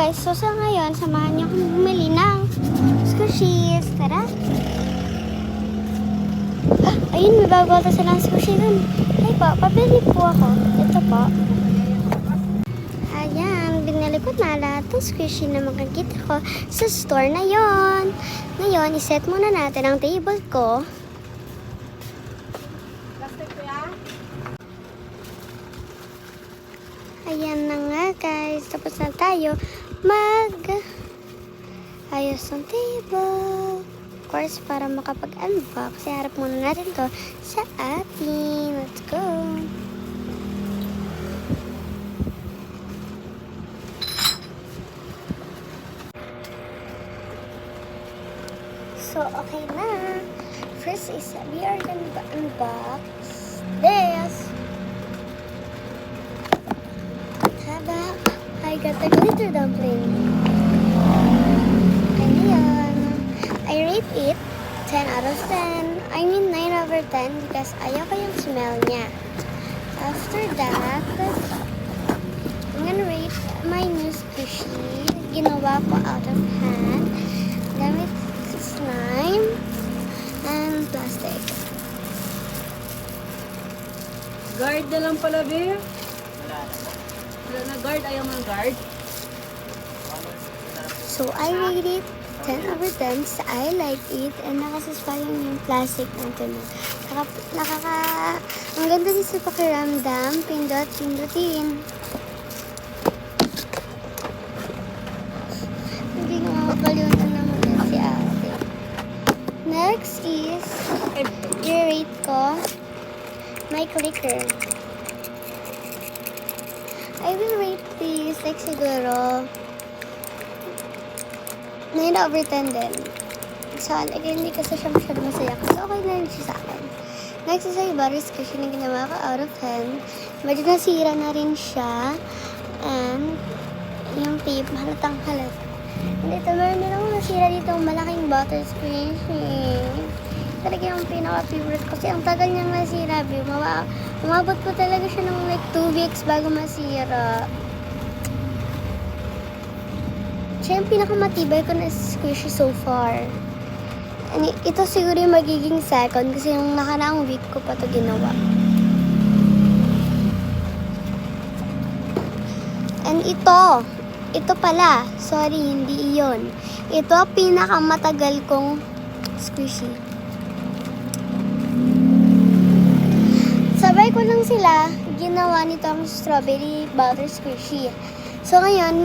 guys, so sa ngayon, samahan niyo akong bumili ng squishies. Tara! Ayun, may bago ata silang squishy dun. Hey po, pabili po ako. Ito po. Ayan, binili ko na lahat ng squishy na makikita ko sa store na yon. Ngayon, iset muna natin ang table ko. Ayan na nga guys, tapos na tayo ayos ng table. Of course, para makapag-unbox, harap muna natin to sa atin. Let's go! So, okay na. First is, we are gonna unbox this. I got the glitter dumpling. And yun. I rate it 10 out of 10. I mean 9 over 10 because ayaw ko yung smell niya. After that, I'm gonna rate my new squishy. Ginawa ko out of hand. Gamit slime and plastic. Guard na lang pala, Be. Wala na guard. Ayaw mo ng guard. So, I rate it 10 over 10. So, I like it. And nakasaspay yung plastic natin. Ang ganda din sa pakiramdam. Pindutin. Hindi nga makakalimutan naman yan si ate. Next is, i-rate ko my clicker. I will rate this like siguro 9 over 10 din. So, like, hindi kasi siya masyado masaya kasi okay na rin siya sa akin. Next is ay butterscotch na ginawa ko out of 10. Medyo nasira na rin siya. And yung tape, halatang halata. And ito, meron din akong nasira dito ang malaking butterscotch. Talaga yung pinaka-favorite kasi ang tagal niyang nasira. Umabot ko talaga siya ng like 2 weeks bago masira. Siya yung pinakamatibay ko na squishy so far. And ito siguro yung magiging second kasi yung nakaraang week ko pa ito ginawa. And ito pala, sorry, hindi iyon. Ito pinakamatagal kong squishy. Sabay ko lang sila, ginawa nito ang strawberry butter squishy. So ngayon,